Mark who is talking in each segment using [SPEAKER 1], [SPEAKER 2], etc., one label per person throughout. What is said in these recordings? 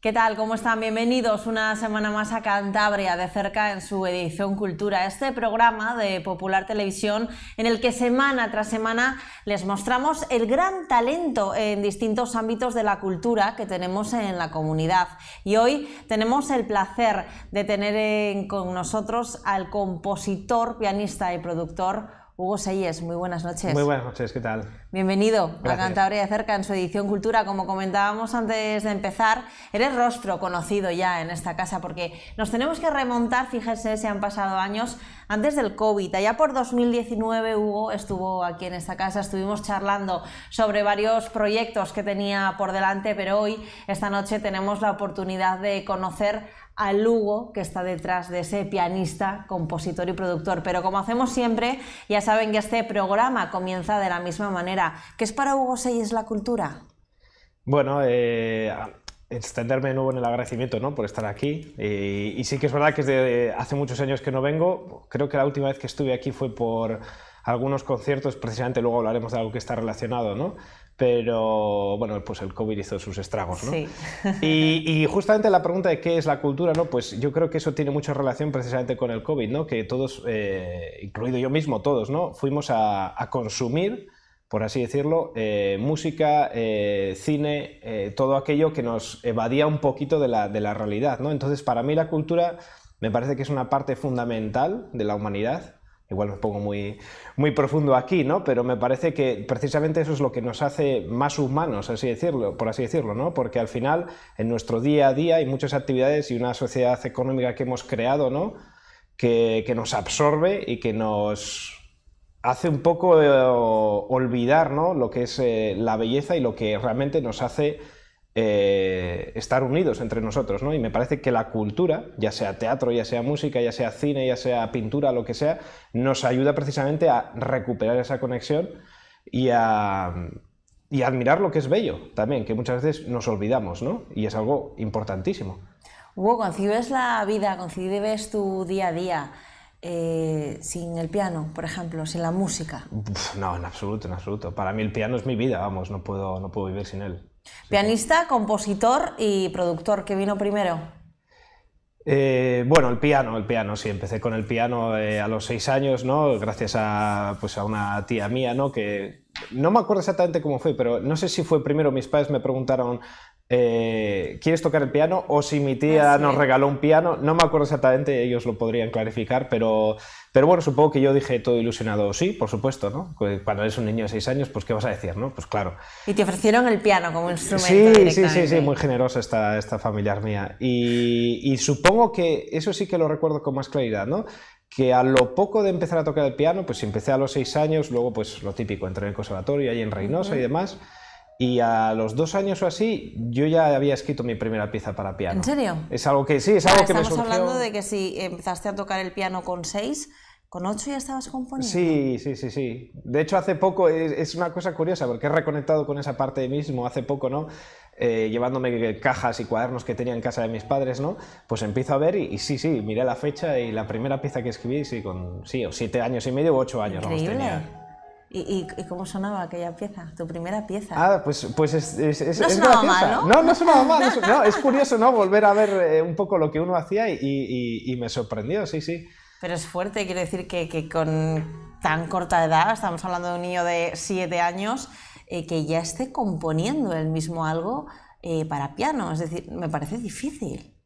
[SPEAKER 1] ¿Qué tal? ¿Cómo están? Bienvenidos una semana más a Cantabria de cerca en su edición Cultura, este programa de Popular Televisión en el que semana tras semana les mostramos el gran talento en distintos ámbitos de la cultura que tenemos en la comunidad. Y hoy tenemos el placer de tener con nosotros al compositor, pianista y productor Hugo Seyes. Muy buenas noches.
[SPEAKER 2] Muy buenas noches, ¿qué tal?
[SPEAKER 1] Bienvenido.
[SPEAKER 2] Gracias.
[SPEAKER 1] A Cantabria de cerca en su edición Cultura. Como comentábamos antes de empezar, eres rostro conocido ya en esta casa porque nos tenemos que remontar, fíjense, se han pasado años antes del COVID. Allá por 2019 Hugo estuvo aquí en esta casa, estuvimos charlando sobre varios proyectos que tenía por delante, pero hoy, esta noche, tenemos la oportunidad de conocer al Hugo que está detrás de ese pianista, compositor y productor. Pero como hacemos siempre, ya saben que este programa comienza de la misma manera. ¿Qué es para Hugo Seyes la cultura?
[SPEAKER 2] Bueno, extenderme de nuevo en el agradecimiento, ¿no?, por estar aquí. Y sí que es verdad que desde hace muchos años que no vengo. Creo que la última vez que estuve aquí fue por algunos conciertos, precisamente luego hablaremos de algo que está relacionado, ¿no? Pero bueno, pues el COVID hizo sus estragos, ¿no?
[SPEAKER 1] Sí.
[SPEAKER 2] Y justamente la pregunta de qué es la cultura, ¿no? Pues yo creo que eso tiene mucha relación precisamente con el COVID, ¿no? Que todos, incluido yo mismo, todos, ¿no?, fuimos a consumir, por así decirlo, música, cine, todo aquello que nos evadía un poquito de la realidad, ¿no? Entonces, para mí la cultura me parece que es una parte fundamental de la humanidad. Igual me pongo muy profundo aquí, ¿no? Pero me parece que precisamente eso es lo que nos hace más humanos, así decirlo, por así decirlo, ¿no? Porque al final, en nuestro día a día hay muchas actividades y una sociedad económica que hemos creado, ¿no?, que nos absorbe y que nos hace un poco olvidar, ¿no?, lo que es la belleza y lo que realmente nos hace estar unidos entre nosotros, ¿no? Y me parece que la cultura, ya sea teatro, ya sea música, ya sea cine, ya sea pintura, lo que sea, nos ayuda precisamente a recuperar esa conexión y a admirar lo que es bello también, que muchas veces nos olvidamos, ¿no? Y es algo importantísimo.
[SPEAKER 1] Hugo, ¿concibes la vida, concibes tu día a día sin el piano, por ejemplo, sin la música?
[SPEAKER 2] No, en absoluto, en absoluto. Para mí el piano es mi vida, vamos, no puedo vivir sin él.
[SPEAKER 1] Pianista, compositor y productor, ¿qué vino primero?
[SPEAKER 2] Bueno, el piano, sí, empecé con el piano a los 6 años, ¿no? Gracias a una tía mía, ¿no? Que no me acuerdo exactamente cómo fue, pero no sé si fue primero mis padres me preguntaron ¿quieres tocar el piano? O si mi tía nos regaló un piano, no me acuerdo exactamente, ellos lo podrían clarificar, pero bueno, supongo que yo dije todo ilusionado, sí, por supuesto, ¿no? Cuando eres un niño de 6 años, pues ¿qué vas a decir, no? Pues claro.
[SPEAKER 1] Y te ofrecieron el piano como instrumento directamente.
[SPEAKER 2] Sí, muy generosa esta familiar mía. Y supongo que eso sí que lo recuerdo con más claridad, ¿no? Que a lo poco de empezar a tocar el piano, pues empecé a los 6 años, luego pues lo típico, entré en el conservatorio ahí en Reynosa y demás. Y a los 2 años o así, yo ya había escrito mi primera pieza para piano.
[SPEAKER 1] ¿En serio?
[SPEAKER 2] Es algo que sí, es algo que me surgió.
[SPEAKER 1] Estamos hablando de que si empezaste a tocar el piano con 6, ¿con 8 ya estabas componiendo?
[SPEAKER 2] Sí. De hecho, hace poco, es una cosa curiosa, porque he reconectado con esa parte de mí mismo hace poco, ¿no? Llevándome cajas y cuadernos que tenía en casa de mis padres, ¿no? Pues empiezo a ver y sí, miré la fecha y la primera pieza que escribí, con 7 años y medio u 8 años.
[SPEAKER 1] Increíble.
[SPEAKER 2] Vamos, tenía.
[SPEAKER 1] ¿Y cómo sonaba aquella pieza? ¿Tu primera pieza?
[SPEAKER 2] Pues es
[SPEAKER 1] ¿No sonaba
[SPEAKER 2] graciosa.
[SPEAKER 1] mal, no?
[SPEAKER 2] No sonaba mal. No, es curioso, ¿no?, volver a ver un poco lo que uno hacía y me sorprendió, sí.
[SPEAKER 1] Pero es fuerte, quiero decir que con tan corta edad, estamos hablando de un niño de 7 años, que ya esté componiendo él mismo algo para piano, es decir, me parece difícil.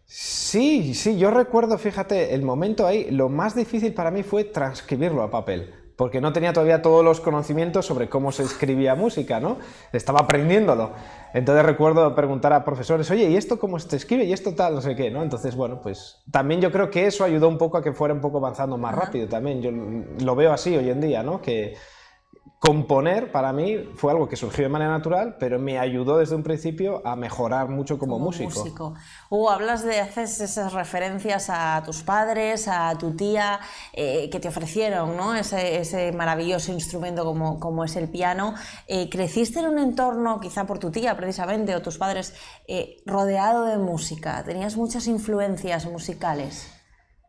[SPEAKER 2] Sí, yo recuerdo, fíjate, el momento ahí, lo más difícil para mí fue transcribirlo a papel, porque no tenía todavía todos los conocimientos sobre cómo se escribía música, ¿no? Estaba aprendiéndolo. Entonces recuerdo preguntar a profesores, oye, ¿y esto cómo se escribe? ¿Y esto tal? No sé qué, ¿no? Entonces, bueno, pues también yo creo que eso ayudó un poco a que fuera un poco avanzando más rápido también. Yo lo veo así hoy en día, ¿no? Que componer para mí fue algo que surgió de manera natural, pero me ayudó desde un principio a mejorar mucho como músico.
[SPEAKER 1] Hugo, haces esas referencias a tus padres, a tu tía, que te ofrecieron, ¿no?, ese maravilloso instrumento como es el piano. ¿Creciste en un entorno, quizá por tu tía precisamente, o tus padres, rodeado de música? ¿Tenías muchas influencias musicales?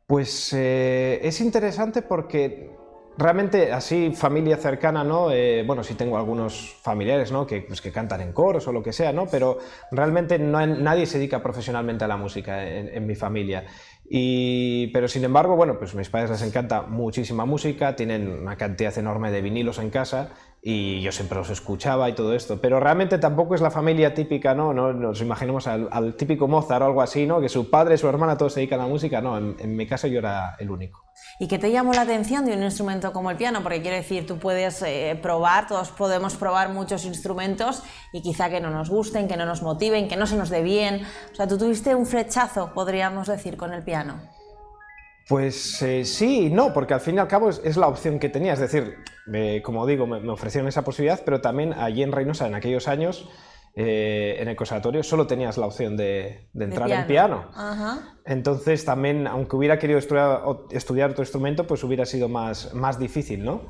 [SPEAKER 2] Pues es interesante porque realmente así familia cercana, ¿no? Bueno, sí tengo algunos familiares, ¿no? Pues, que cantan en coros o lo que sea, ¿no? Pero realmente nadie se dedica profesionalmente a la música en mi familia. Pero sin embargo, bueno, pues a mis padres les encanta muchísima música, tienen una cantidad enorme de vinilos en casa y yo siempre los escuchaba y todo esto, pero realmente tampoco es la familia típica, ¿no? No nos imaginemos al típico Mozart o algo así, ¿no? Que su padre y su hermana todos se dedican a la música, no, en mi casa yo era el único.
[SPEAKER 1] ¿Y qué te llamó la atención de un instrumento como el piano? Porque quiero decir, tú puedes probar, todos podemos probar muchos instrumentos y quizá que no nos gusten, que no nos motiven, que no se nos dé bien. O sea, tú tuviste un flechazo, podríamos decir, con el piano.
[SPEAKER 2] Pues sí y no, porque al fin y al cabo es la opción que tenía. Es decir, como digo, me ofrecieron esa posibilidad, pero también allí en Reynosa, en aquellos años, en el conservatorio solo tenías la opción de entrar en piano.
[SPEAKER 1] Ajá.
[SPEAKER 2] Entonces también, aunque hubiera querido estudiar otro instrumento, pues hubiera sido más difícil, ¿no?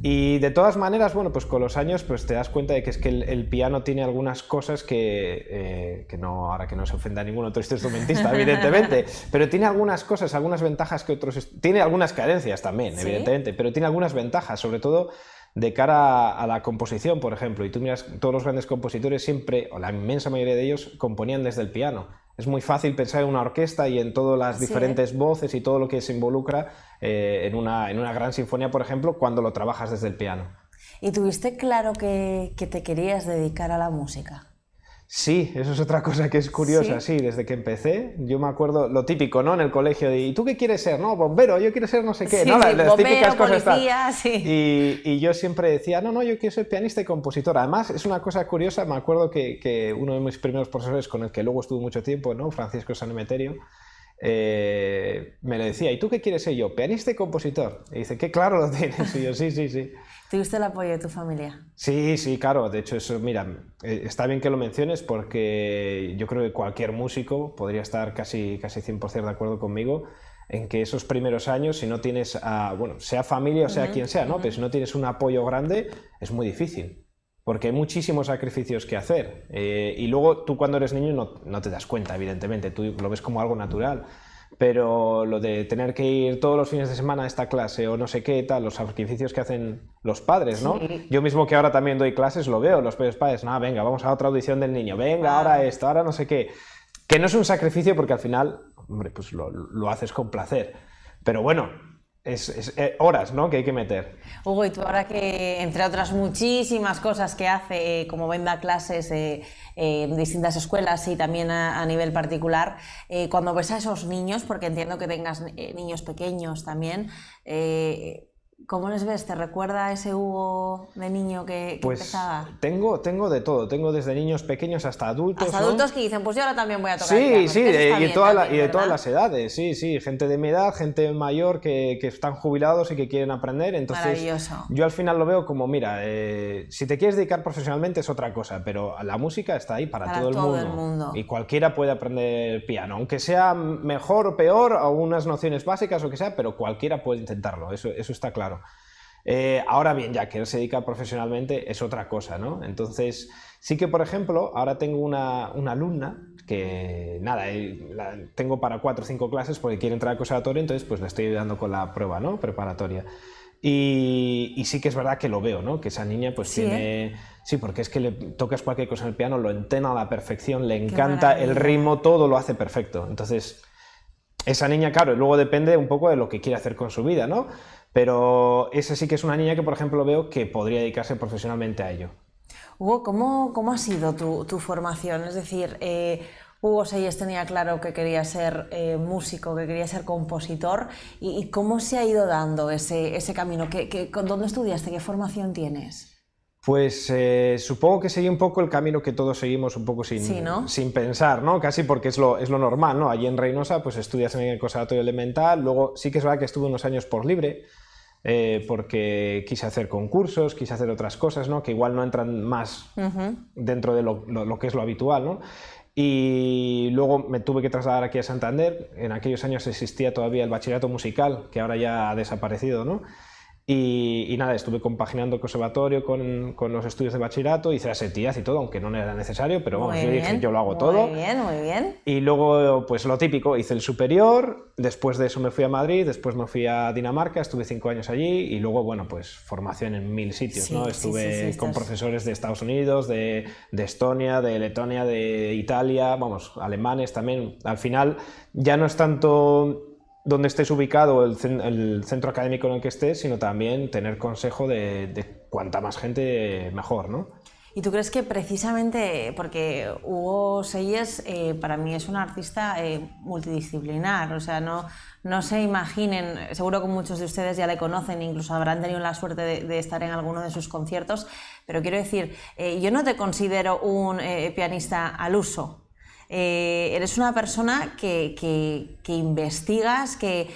[SPEAKER 2] Y de todas maneras, bueno, pues con los años pues te das cuenta de que es que el piano tiene algunas cosas que no, ahora que no se ofenda a ningún otro instrumentista, evidentemente, pero tiene algunas cosas, algunas ventajas que otros... Tiene algunas carencias también, ¿sí? Evidentemente, pero tiene algunas ventajas, sobre todo de cara a la composición, por ejemplo, y tú miras, todos los grandes compositores siempre, o la inmensa mayoría de ellos, componían desde el piano. Es muy fácil pensar en una orquesta y en todas las diferentes voces y todo lo que se involucra en una gran sinfonía, por ejemplo, cuando lo trabajas desde el piano.
[SPEAKER 1] ¿Y tuviste claro que te querías dedicar a la música?
[SPEAKER 2] Sí, eso es otra cosa que es curiosa, sí, desde que empecé, yo me acuerdo lo típico, ¿no? En el colegio, de, ¿y tú qué quieres ser? No, bombero, yo quiero ser no sé qué,
[SPEAKER 1] sí,
[SPEAKER 2] ¿no?
[SPEAKER 1] Las
[SPEAKER 2] bombero,
[SPEAKER 1] típicas cosas policía,
[SPEAKER 2] y yo siempre decía, no, yo quiero ser pianista y compositor. Además, es una cosa curiosa, me acuerdo que uno de mis primeros profesores con el que luego estuve mucho tiempo, ¿no? Francisco San Emeterio, me lo decía, ¿y tú qué quieres ser? Yo, pianista y compositor. Y dice, qué claro lo tienes. Y yo, sí.
[SPEAKER 1] ¿Tuviste el apoyo de tu familia?
[SPEAKER 2] Sí, claro. De hecho, eso, mira, está bien que lo menciones porque yo creo que cualquier músico podría estar casi 100% de acuerdo conmigo en que esos primeros años, si no tienes, bueno, sea familia o sea quien sea, ¿no? Pero si no tienes un apoyo grande, es muy difícil. Porque hay muchísimos sacrificios que hacer. Y luego tú cuando eres niño no te das cuenta, evidentemente. Tú lo ves como algo natural. Pero lo de tener que ir todos los fines de semana a esta clase o no sé qué tal, los sacrificios que hacen los padres, ¿no? Sí. Yo mismo que ahora también doy clases lo veo, los padres, no, venga, vamos a otra audición del niño, venga, ahora esto, ahora no sé qué. Que no es un sacrificio porque al final, hombre, pues lo haces con placer. Pero bueno, es horas, ¿no? Que hay que meter.
[SPEAKER 1] Hugo, y tú ahora que, entre otras muchísimas cosas que hace, como venda clases en distintas escuelas y también a nivel particular, cuando ves a esos niños, porque entiendo que tengas niños pequeños también, ¿cómo les ves? ¿Te recuerda a ese Hugo de niño que empezaba?
[SPEAKER 2] Tengo de todo, tengo desde niños pequeños hasta adultos.
[SPEAKER 1] Hasta adultos, ¿no? Que dicen, pues yo ahora también voy a tocar
[SPEAKER 2] piano. Sí,
[SPEAKER 1] y
[SPEAKER 2] de todas las edades, sí, gente de mi edad, gente mayor que están jubilados y que quieren aprender. Entonces,
[SPEAKER 1] maravilloso.
[SPEAKER 2] Yo al final lo veo como, mira, si te quieres dedicar profesionalmente es otra cosa, pero la música está ahí para todo el mundo. Y cualquiera puede aprender piano, aunque sea mejor o peor, o unas nociones básicas o que sea, pero cualquiera puede intentarlo, eso está claro. Ahora bien, ya quererse dedicar profesionalmente es otra cosa, ¿no? Entonces, sí que, por ejemplo, ahora tengo una alumna que, nada, la tengo para 4 o 5 clases porque quiere entrar al conservatorio, entonces pues le estoy ayudando con la prueba, ¿no? Preparatoria. Y sí que es verdad que lo veo, ¿no? Que esa niña pues tiene... Sí, porque es que le tocas cualquier cosa en el piano, lo entena a la perfección, le encanta el ritmo, todo lo hace perfecto. Entonces, esa niña, claro, y luego depende un poco de lo que quiere hacer con su vida, ¿no? Pero esa sí que es una niña que, por ejemplo, veo que podría dedicarse profesionalmente a ello.
[SPEAKER 1] Hugo, ¿cómo ha sido tu formación? Es decir, Hugo Seyes tenía claro que quería ser músico, que quería ser compositor, y ¿cómo se ha ido dando ese camino? ¿Dónde estudiaste? ¿Qué formación tienes?
[SPEAKER 2] Pues supongo que seguí un poco el camino que todos seguimos un poco sin pensar, ¿no? Casi porque es lo normal, ¿no? Allí en Reynosa pues estudias en el conservatorio elemental, luego sí que es verdad que estuve unos años por libre, porque quise hacer concursos, quise hacer otras cosas, ¿no? Que igual no entran más dentro de lo que es lo habitual, ¿no? Y luego me tuve que trasladar aquí a Santander. En aquellos años existía todavía el bachillerato musical, que ahora ya ha desaparecido, ¿no? Y nada, estuve compaginando el conservatorio con los estudios de bachillerato, hice ASETIAZ y todo, aunque no era necesario, pero vamos, yo dije, yo lo hago todo.
[SPEAKER 1] Muy bien, muy bien.
[SPEAKER 2] Y luego, pues lo típico, hice el superior, después de eso me fui a Madrid, después me fui a Dinamarca, estuve 5 años allí y luego, bueno, pues formación en 1000 sitios, ¿no? Estuve con profesores de Estados Unidos, de Estonia, de Letonia, de Italia, vamos, alemanes también. Al final ya no es tanto donde estés ubicado, el centro académico en el que estés, sino también tener consejo de cuanta más gente mejor, ¿no?
[SPEAKER 1] ¿Y tú crees que precisamente, porque Hugo Seyes para mí es un artista multidisciplinar, o sea, no se imaginen, seguro que muchos de ustedes ya le conocen, incluso habrán tenido la suerte de estar en alguno de sus conciertos, pero quiero decir, yo no te considero un pianista al uso. Eres una persona que investigas, que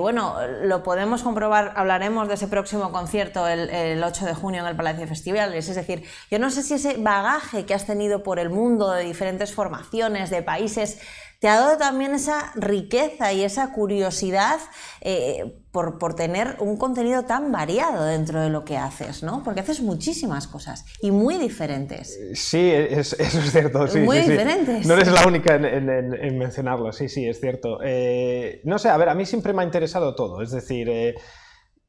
[SPEAKER 1] bueno, lo podemos comprobar, hablaremos de ese próximo concierto el 8 de junio en el Palacio de Festivales, es decir, yo no sé si ese bagaje que has tenido por el mundo de diferentes formaciones, de países, te ha dado también esa riqueza y esa curiosidad por tener un contenido tan variado dentro de lo que haces, ¿no? Porque haces muchísimas cosas y muy diferentes.
[SPEAKER 2] Sí, eso es cierto. Sí,
[SPEAKER 1] muy
[SPEAKER 2] sí,
[SPEAKER 1] diferentes.
[SPEAKER 2] Sí. No eres la única en mencionarlo, sí, es cierto. No sé, a ver, a mí siempre me ha interesado todo, es decir...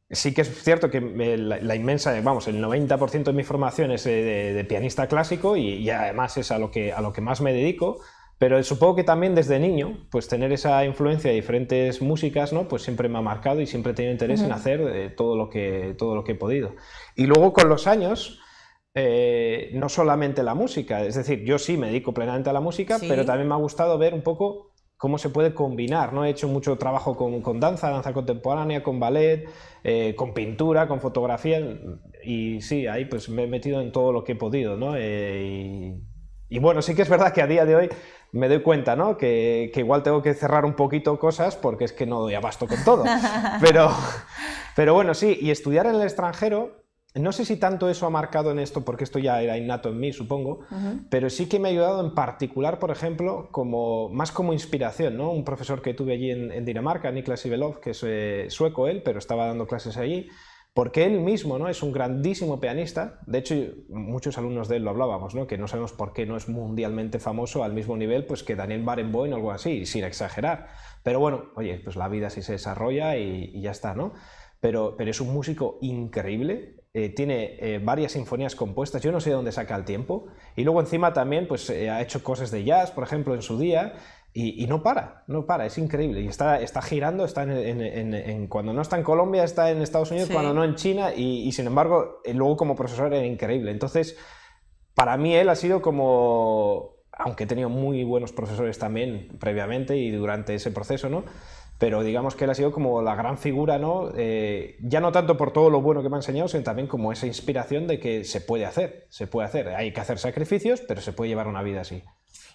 [SPEAKER 2] Sí que es cierto que la inmensa, vamos, el 90% de mi formación es de pianista clásico y además es a lo que más me dedico. Pero supongo que también desde niño, pues tener esa influencia de diferentes músicas, ¿no? Pues siempre me ha marcado y siempre he tenido interés en hacer todo lo que he podido. Y luego con los años, no solamente la música, es decir, yo sí me dedico plenamente a la música, pero también me ha gustado ver un poco cómo se puede combinar, ¿no? He hecho mucho trabajo con danza contemporánea, con ballet, con pintura, con fotografía, y sí, ahí pues me he metido en todo lo que he podido, ¿no? Y bueno, sí que es verdad que a día de hoy me doy cuenta, ¿no? Que igual tengo que cerrar un poquito cosas porque es que no doy abasto con todo. Pero bueno, sí, y estudiar en el extranjero, no sé si tanto eso ha marcado en esto, porque esto ya era innato en mí, supongo, pero sí que me ha ayudado en particular, por ejemplo, más como inspiración, ¿no? Un profesor que tuve allí en Dinamarca, Niklas Ivelov, que es sueco él, pero estaba dando clases allí. Porque él mismo, ¿no? Es un grandísimo pianista. De hecho, muchos alumnos de él lo hablábamos, ¿no? Que no sabemos por qué no es mundialmente famoso al mismo nivel pues, que Daniel Barenboim o algo así, sin exagerar. Pero bueno, oye, pues la vida sí se desarrolla y ya está, ¿no? Pero es un músico increíble. Tiene varias sinfonías compuestas. Yo no sé de dónde saca el tiempo. Y luego encima también pues, ha hecho cosas de jazz, por ejemplo, en su día. Y no para, es increíble. Y está girando, está cuando no está en Colombia, está en Estados Unidos, cuando no en China, y sin embargo, luego como profesor era increíble. Entonces, para mí él ha sido como, aunque he tenido muy buenos profesores también previamente y durante ese proceso, ¿no? Pero digamos que él ha sido como la gran figura, ¿no? Ya no tanto por todo lo bueno que me ha enseñado, sino también como esa inspiración de que se puede hacer. Hay que hacer sacrificios, pero se puede llevar una vida así.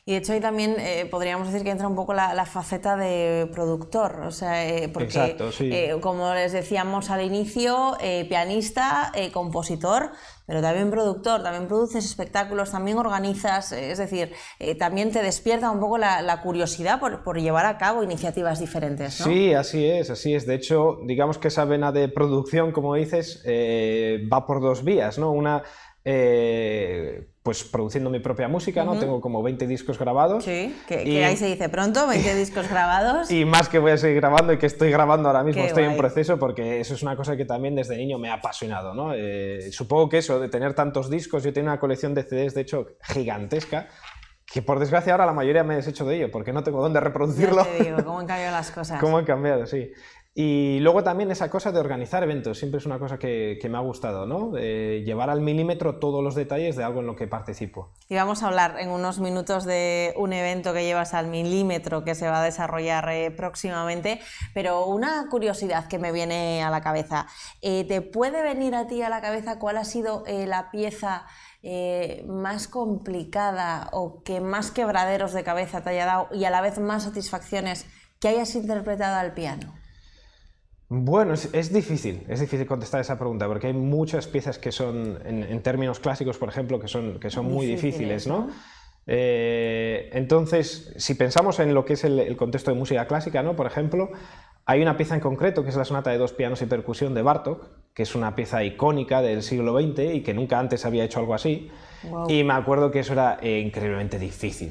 [SPEAKER 1] Y de hecho ahí también podríamos decir que entra un poco la faceta de productor, o sea, porque
[SPEAKER 2] exacto, sí.
[SPEAKER 1] Como les decíamos al inicio, pianista, compositor, pero también productor, también produces espectáculos, también organizas, es decir, también te despierta un poco la curiosidad por llevar a cabo iniciativas diferentes, ¿no?
[SPEAKER 2] Sí, así es. De hecho, digamos que esa vena de producción, como dices, va por dos vías, ¿no? Una... pues produciendo mi propia música, ¿no? Tengo como 20 discos grabados.
[SPEAKER 1] Sí, que ahí se dice pronto, 20 discos grabados.
[SPEAKER 2] Y más que voy a seguir grabando y que estoy grabando ahora mismo, estoy
[SPEAKER 1] guay.
[SPEAKER 2] en proceso, porque eso es una cosa que también desde niño me ha apasionado, ¿no? Supongo que eso, de tener tantos discos, yo tengo una colección de CDs, de hecho, gigantesca, que por desgracia ahora la mayoría me he deshecho de ello, porque no tengo dónde reproducirlo.
[SPEAKER 1] Ya te digo, cómo han cambiado las cosas.
[SPEAKER 2] Cómo han cambiado, sí. Y luego también esa cosa de organizar eventos, siempre es una cosa que me ha gustado, ¿no? Llevar al milímetro todos los detalles de algo en lo que participo.
[SPEAKER 1] Y vamos a hablar en unos minutos de un evento que llevas al milímetro que se va a desarrollar próximamente, pero una curiosidad que me viene a la cabeza. ¿Te puede venir a ti a la cabeza cuál ha sido la pieza más complicada o que más quebraderos de cabeza te haya dado y a la vez más satisfacciones que hayas interpretado al piano?
[SPEAKER 2] Bueno, es difícil contestar esa pregunta porque hay muchas piezas que son, en términos clásicos, por ejemplo, que son muy difíciles, ¿no? Entonces, si pensamos en lo que es el contexto de música clásica, ¿no? Por ejemplo, Hay una pieza en concreto, que es la sonata de 2 pianos y percusión de Bartók, que es una pieza icónica del siglo XX y que nunca antes había hecho algo así.
[SPEAKER 1] Wow.
[SPEAKER 2] Y me acuerdo que eso era increíblemente difícil,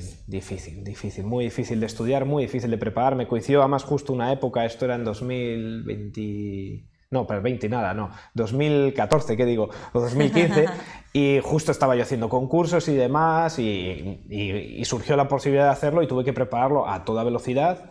[SPEAKER 2] muy difícil de estudiar, muy difícil de preparar. Me coincidió además justo una época, esto era en 2020... No, pero 20 nada, no, 2014, ¿qué digo? O 2015, y justo estaba yo haciendo concursos y demás, y surgió la posibilidad de hacerlo y tuve que prepararlo a toda velocidad.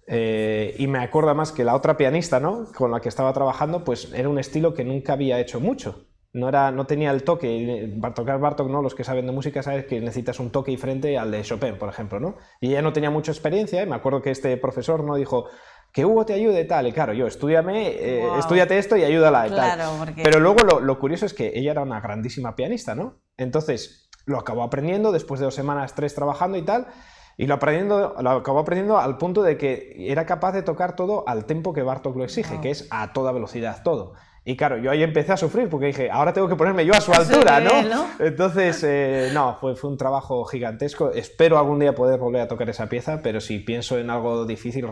[SPEAKER 2] Y me acuerdo además que la otra pianista, ¿no?, con la que estaba trabajando, pues era un estilo que nunca había hecho mucho. No tenía el toque. Tocar Bartók, ¿no?, los que saben de música saben que necesitas un toque diferente al de Chopin, por ejemplo, ¿no? Y ella no tenía mucha experiencia, y me acuerdo que este profesor no dijo que Hugo te ayude tal, y claro, yo, estúdiate esto y ayúdala y
[SPEAKER 1] claro,
[SPEAKER 2] tal.
[SPEAKER 1] porque...
[SPEAKER 2] Pero luego lo curioso es que ella era una grandísima pianista, ¿no? Entonces lo acabó aprendiendo después de 2 semanas, 3 trabajando y tal. Y lo acabó aprendiendo al punto de que era capaz de tocar todo al tempo que Bartók lo exige, que es a toda velocidad todo. Y claro, yo ahí empecé a sufrir porque dije, ahora tengo que ponerme yo a su altura, ¿no? Entonces, no, fue un trabajo gigantesco. Espero algún día poder volver a tocar esa pieza, pero si pienso en algo difícil,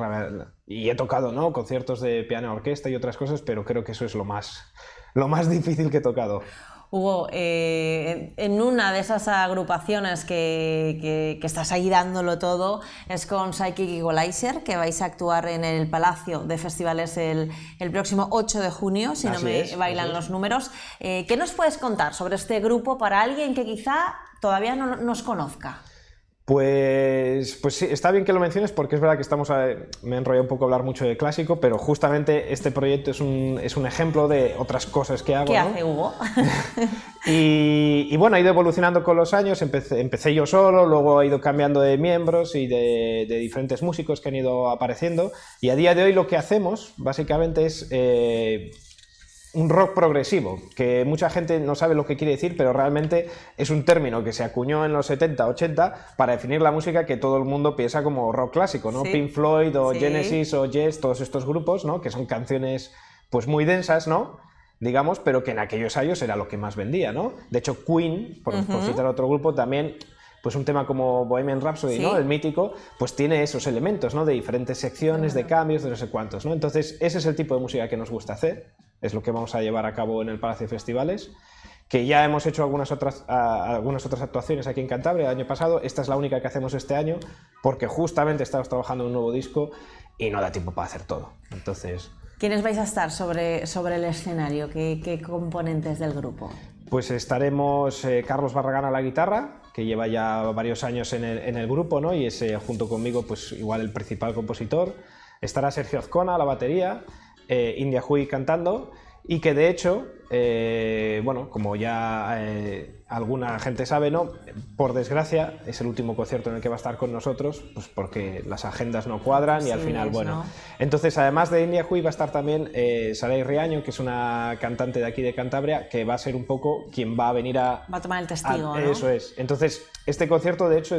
[SPEAKER 2] y he tocado, ¿no?, conciertos de piano orquesta y otras cosas, pero creo que eso es lo más difícil que he tocado.
[SPEAKER 1] Hugo, en una de esas agrupaciones que estás ahí dándolo todo es con Psychic Equalizer, que vais a actuar en el Palacio de Festivales el próximo 8 de junio, si no me bailan los números. ¿Qué nos puedes contar sobre este grupo para alguien que quizá todavía no nos conozca?
[SPEAKER 2] Pues sí, está bien que lo menciones porque es verdad que me he enrollado un poco a hablar mucho de clásico, pero justamente este proyecto es un ejemplo de otras cosas que hago.
[SPEAKER 1] ¿Qué
[SPEAKER 2] ¿no?
[SPEAKER 1] hace Hugo?
[SPEAKER 2] y bueno, ha ido evolucionando con los años, empecé yo solo, luego he ido cambiando de miembros y de diferentes músicos que han ido apareciendo, y a día de hoy lo que hacemos básicamente es... un rock progresivo, que mucha gente no sabe lo que quiere decir, pero realmente es un término que se acuñó en los 70, 80 para definir la música que todo el mundo piensa como rock clásico, ¿no?
[SPEAKER 1] Sí.
[SPEAKER 2] Pink Floyd o
[SPEAKER 1] Sí.
[SPEAKER 2] Genesis o Yes, todos estos grupos, ¿no?, que son canciones pues muy densas, ¿no?, digamos, pero que en aquellos años era lo que más vendía, ¿no? De hecho, Queen, por citar otro grupo, también... pues un tema como Bohemian Rhapsody,
[SPEAKER 1] Sí.
[SPEAKER 2] ¿no?, el mítico, pues tiene esos elementos, ¿no?, de diferentes secciones, de cambios, de no sé cuántos, ¿no? Entonces, ese es el tipo de música que nos gusta hacer, es lo que vamos a llevar a cabo en el Palacio de Festivales, que ya hemos hecho algunas otras actuaciones aquí en Cantabria el año pasado. Esta es la única que hacemos este año, porque justamente estamos trabajando en un nuevo disco y no da tiempo para hacer todo. Entonces...
[SPEAKER 1] ¿Quiénes vais a estar sobre el escenario? ¿Qué componentes del grupo?
[SPEAKER 2] Pues estaremos Carlos Barragán a la guitarra, que lleva ya varios años en el grupo, ¿no?, y es junto conmigo pues igual el principal compositor. Estará Sergio Azcona a la batería, India Hui cantando, y que de hecho, bueno, como ya alguna gente sabe, ¿no?, por desgracia es el último concierto en el que va a estar con nosotros, pues porque las agendas no cuadran y al final, bueno...
[SPEAKER 1] ¿no?
[SPEAKER 2] Entonces, además de India Hui va a estar también Saray Riaño, que es una cantante de aquí de Cantabria, que va a ser un poco quien va a venir
[SPEAKER 1] Va a tomar el testigo, ¿no?
[SPEAKER 2] Eso es. Entonces, este concierto, de hecho,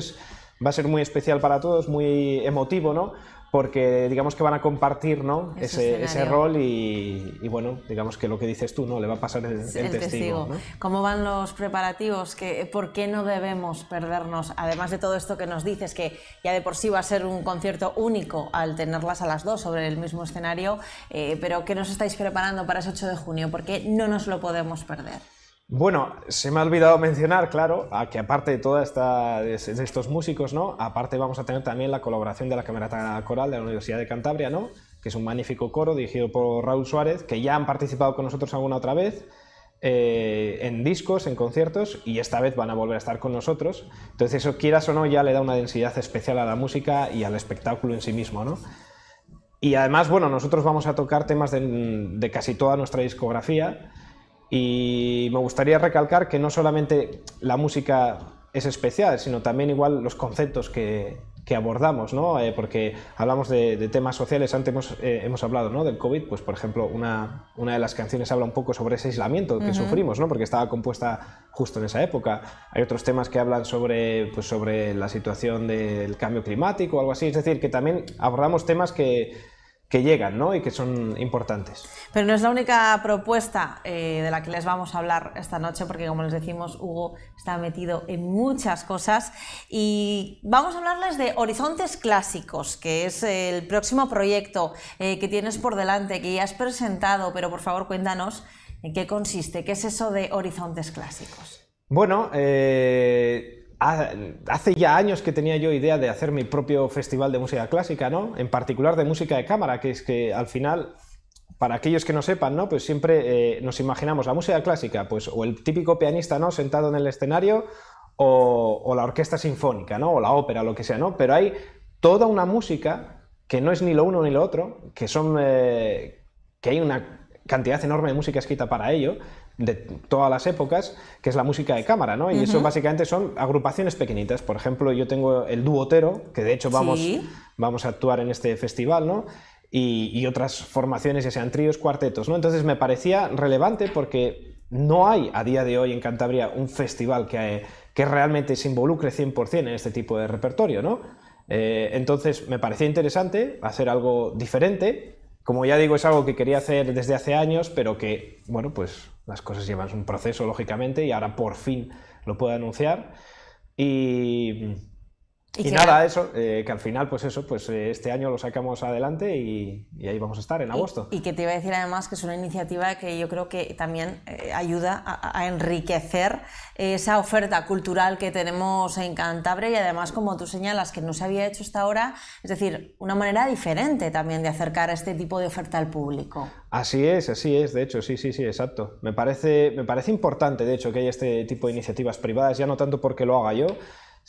[SPEAKER 2] va a ser muy especial para todos, muy emotivo, ¿no?, porque digamos que van a compartir, ¿no?, ese rol y bueno, digamos que lo que dices tú, ¿no?, le va a pasar el testigo, ¿no?
[SPEAKER 1] ¿Cómo van los preparativos? ¿Por qué no debemos perdernos, además de todo esto que nos dices, que ya de por sí va a ser un concierto único al tenerlas a las dos sobre el mismo escenario, pero qué nos estáis preparando para ese 8 de junio? ¿Por qué no nos lo podemos perder?
[SPEAKER 2] Bueno, se me ha olvidado mencionar, claro, que aparte de toda de estos músicos, ¿no?, aparte vamos a tener también la colaboración de la Camerata Coral de la Universidad de Cantabria, ¿no?, que es un magnífico coro dirigido por Raúl Suárez, que ya han participado con nosotros alguna otra vez en discos, en conciertos, y esta vez van a volver a estar con nosotros. Entonces, eso, quieras o no, ya le da una densidad especial a la música y al espectáculo en sí mismo, ¿no? Y además, bueno, nosotros vamos a tocar temas de casi toda nuestra discografía. Y me gustaría recalcar que no solamente la música es especial, sino también igual los conceptos que abordamos, ¿no? Porque hablamos de temas sociales. Antes hemos hablado, ¿no?, del COVID, pues por ejemplo una de las canciones habla un poco sobre ese aislamiento que sufrimos, ¿no?, porque estaba compuesta justo en esa época. Hay otros temas que hablan sobre la situación del cambio climático o algo así, es decir, que también abordamos temas que que llegan, ¿no? Y que son importantes.
[SPEAKER 1] Pero no es la única propuesta de la que les vamos a hablar esta noche, porque como les decimos, Hugo está metido en muchas cosas y vamos a hablarles de Horizontes Clásicos, que es el próximo proyecto que tienes por delante, que ya has presentado, pero por favor cuéntanos en qué consiste, qué es eso de Horizontes Clásicos.
[SPEAKER 2] Bueno, hace ya años que tenía yo idea de hacer mi propio festival de música clásica, ¿no? En particular de música de cámara, que es que al final, para aquellos que no sepan, ¿no? Pues siempre nos imaginamos la música clásica, pues o el típico pianista, ¿no? Sentado en el escenario, o la orquesta sinfónica, ¿no? O la ópera, lo que sea, ¿no? Pero hay toda una música que no es ni lo uno ni lo otro, que hay una cantidad enorme de música escrita para ello, de todas las épocas, que es la música de cámara, ¿no? Y eso básicamente son agrupaciones pequeñitas. Por ejemplo, yo tengo el dúo Otero, que de hecho vamos a actuar en este festival, ¿no? Y otras formaciones, ya sean tríos, cuartetos, ¿no? Entonces me parecía relevante porque no hay a día de hoy en Cantabria un festival que realmente se involucre 100% en este tipo de repertorio, ¿no? Entonces me parecía interesante hacer algo diferente. Como ya digo, es algo que quería hacer desde hace años, pero que, bueno, pues las cosas llevan un proceso, lógicamente, y ahora por fin lo puedo anunciar. Y nada, eso, que al final, pues eso, pues este año lo sacamos adelante y ahí vamos a estar en agosto.
[SPEAKER 1] Y que te iba a decir además que es una iniciativa que yo creo que también ayuda a enriquecer esa oferta cultural que tenemos en Cantabria y además, como tú señalas, que no se había hecho hasta ahora, es decir, una manera diferente también de acercar este tipo de oferta al público.
[SPEAKER 2] Así es, de hecho, sí, exacto. Me parece importante, de hecho, que haya este tipo de iniciativas privadas, ya no tanto porque lo haga yo,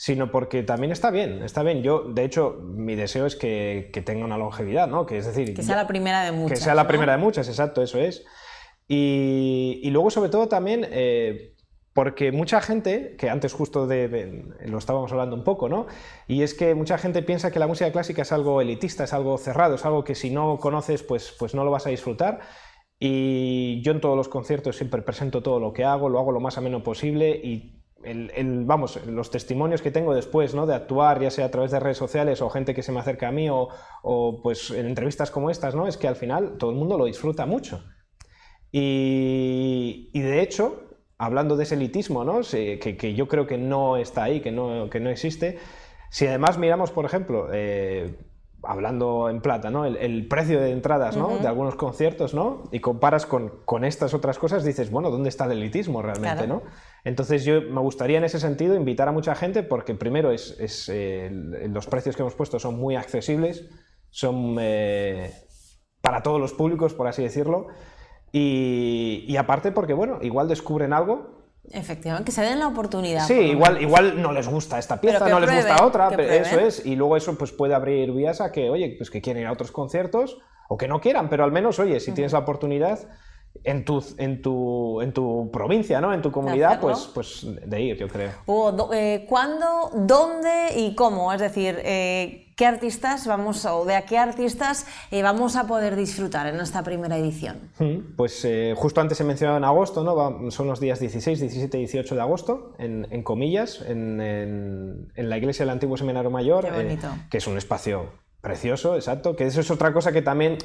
[SPEAKER 2] sino porque también está bien. Yo, de hecho, mi deseo es que tenga una longevidad, ¿no? Que es decir,
[SPEAKER 1] que sea la primera de muchas.
[SPEAKER 2] Que sea la primera de muchas, exacto, eso es. Y luego, sobre todo, también porque mucha gente, que antes justo lo estábamos hablando un poco, ¿no? Y es que mucha gente piensa que la música clásica es algo elitista, es algo cerrado, es algo que si no conoces, pues no lo vas a disfrutar. Y yo en todos los conciertos siempre presento todo lo que hago, lo hago lo más ameno posible y vamos, los testimonios que tengo después, ¿no? De actuar, ya sea a través de redes sociales o gente que se me acerca a mí o pues en entrevistas como estas, ¿no? Es que al final todo el mundo lo disfruta mucho. Y de hecho, hablando de ese elitismo, ¿no? Que yo creo que no está ahí, que no existe, si además miramos, por ejemplo, hablando en plata, ¿no? El precio de entradas, ¿no? De algunos conciertos, ¿no? Y comparas con estas otras cosas, dices, bueno, ¿dónde está el elitismo realmente, ¿no? Entonces yo me gustaría en ese sentido invitar a mucha gente porque primero los precios que hemos puesto son muy accesibles, son para todos los públicos, por así decirlo, y aparte porque, bueno, igual descubren algo.
[SPEAKER 1] Efectivamente, que se den la oportunidad.
[SPEAKER 2] Sí, igual no les gusta esta pieza, no les gusta otra, pero eso es, y luego eso pues puede abrir vías a que, oye, pues que quieren ir a otros conciertos o que no quieran, pero al menos, oye, si tienes la oportunidad en tu provincia, ¿no? En tu comunidad, pues de ir, yo creo.
[SPEAKER 1] ¿Cuándo, dónde y cómo? Es decir, ¿qué artistas vamos a poder disfrutar en esta primera edición?
[SPEAKER 2] Pues justo antes he mencionado en agosto, ¿no? Son los días 16, 17 y 18 de agosto, en Comillas, en la iglesia del Antiguo Seminario Mayor, que es un espacio precioso, exacto, que eso es otra cosa que también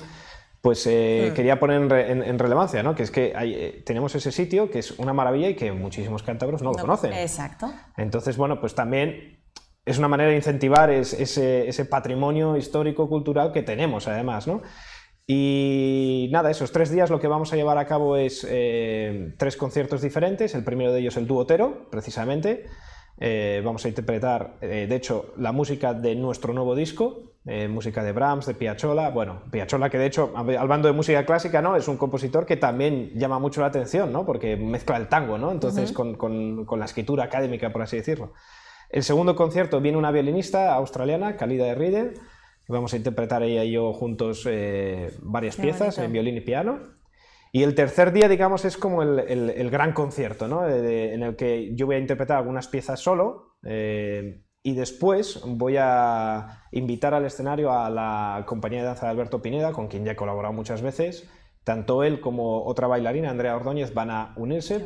[SPEAKER 2] pues quería poner en relevancia, ¿no? Que es que tenemos ese sitio que es una maravilla y que muchísimos cántabros no lo conocen.
[SPEAKER 1] Exacto.
[SPEAKER 2] Entonces, bueno, pues también es una manera de incentivar ese patrimonio histórico, cultural que tenemos, además, ¿no? Y nada, esos 3 días lo que vamos a llevar a cabo es 3 conciertos diferentes. El primero de ellos el dúo Otero, precisamente. Vamos a interpretar, de hecho, la música de nuestro nuevo disco, música de Brahms, de Piazzolla. Bueno, Piazzolla, que de hecho, hablando de música clásica, ¿no? Es un compositor que también llama mucho la atención, ¿no? Porque mezcla el tango, ¿no? Entonces, con la escritura académica, por así decirlo. El segundo concierto viene una violinista australiana, Khalida de Rieder, que vamos a interpretar ella y yo juntos varias piezas en violín y piano. Y el tercer día, digamos, es como el gran concierto, ¿no? En el que yo voy a interpretar algunas piezas solo y después voy a invitar al escenario a la compañía de danza de Alberto Pineda, con quien ya he colaborado muchas veces. Tanto él como otra bailarina, Andrea Ordóñez, van a unirse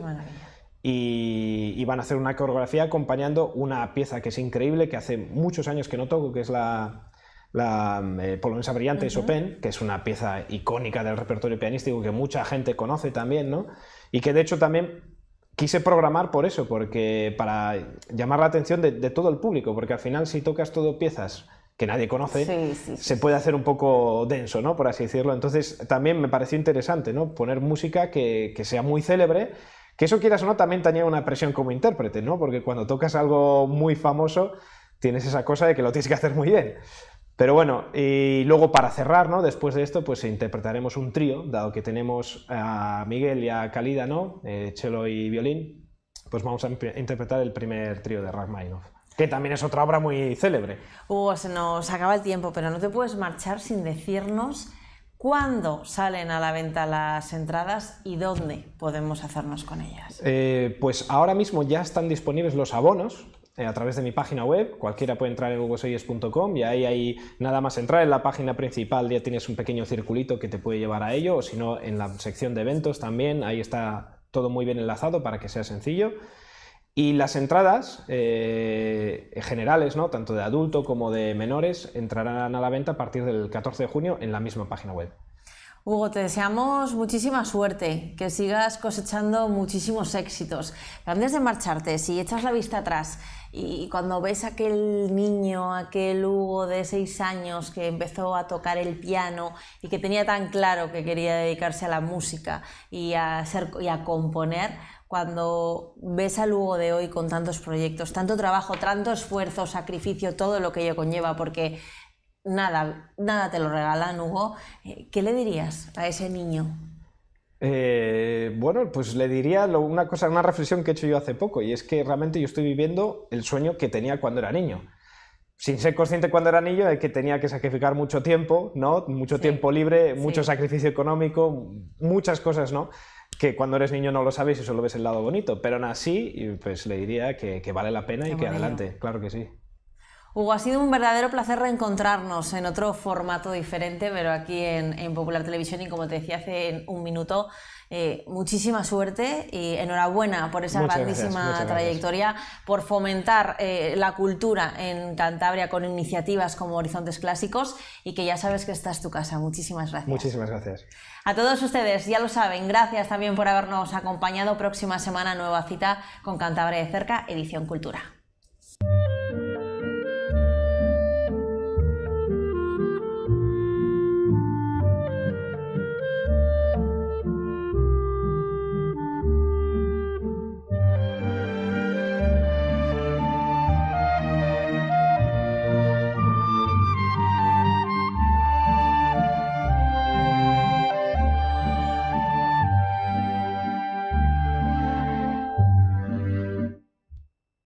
[SPEAKER 2] y van a hacer una coreografía acompañando una pieza que es increíble, que hace muchos años que no toco, que es la la Polonesa Brillante de Chopin, que es una pieza icónica del repertorio pianístico que mucha gente conoce también, ¿no? Y que de hecho también quise programar por eso, porque para llamar la atención de todo el público, porque al final si tocas todo piezas que nadie conoce, se puede hacer un poco denso, ¿no? Por así decirlo. Entonces también me pareció interesante, ¿no? Poner música que sea muy célebre, que eso quieras o no también te añade una presión como intérprete, ¿no? Porque cuando tocas algo muy famoso tienes esa cosa de que lo tienes que hacer muy bien. Pero bueno, y luego para cerrar, ¿no? Después de esto, pues interpretaremos un trío, dado que tenemos a Miguel y a Khalida, ¿no? Cello y violín, pues vamos a interpretar el primer trío de Rachmaninoff, que también es otra obra muy célebre.
[SPEAKER 1] Hugo, se nos acaba el tiempo, pero no te puedes marchar sin decirnos cuándo salen a la venta las entradas y dónde podemos hacernos con ellas.
[SPEAKER 2] Pues ahora mismo ya están disponibles los abonos a través de mi página web. Cualquiera puede entrar en hugosoyes.com y ahí hay nada más entrar en la página principal, ya tienes un pequeño circulito que te puede llevar a ello, o si no en la sección de eventos también, ahí está todo muy bien enlazado para que sea sencillo. Y las entradas generales, ¿no? Tanto de adulto como de menores, entrarán a la venta a partir del 14 de junio en la misma página web.
[SPEAKER 1] Hugo, te deseamos muchísima suerte, que sigas cosechando muchísimos éxitos. Pero antes de marcharte, si echas la vista atrás y cuando ves a aquel niño, aquel Hugo de 6 años que empezó a tocar el piano y que tenía tan claro que quería dedicarse a la música y a componer, cuando ves al Hugo de hoy con tantos proyectos, tanto trabajo, tanto esfuerzo, sacrificio, todo lo que ello conlleva, porque nada te lo regalan, Hugo, ¿qué le dirías a ese niño?
[SPEAKER 2] Bueno, pues le diría una reflexión que he hecho yo hace poco, y es que realmente yo estoy viviendo el sueño que tenía cuando era niño. Sin ser consciente cuando era niño de que tenía que sacrificar mucho tiempo, ¿no? Mucho tiempo libre, mucho sacrificio económico, muchas cosas, ¿no? Que cuando eres niño no lo sabes y solo ves el lado bonito, pero aún así, pues le diría que vale la pena y que adelante, claro que sí.
[SPEAKER 1] Hugo, ha sido un verdadero placer reencontrarnos en otro formato diferente, pero aquí en Popular Televisión, y como te decía hace un minuto, muchísima suerte y enhorabuena por esa grandísima trayectoria, por fomentar la cultura en Cantabria con iniciativas como Horizontes Clásicos, y que ya sabes que esta es tu casa. Muchísimas gracias.
[SPEAKER 2] Muchísimas gracias.
[SPEAKER 1] A todos ustedes, ya lo saben, gracias también por habernos acompañado. Próxima semana, nueva cita con Cantabria de cerca, edición Cultura.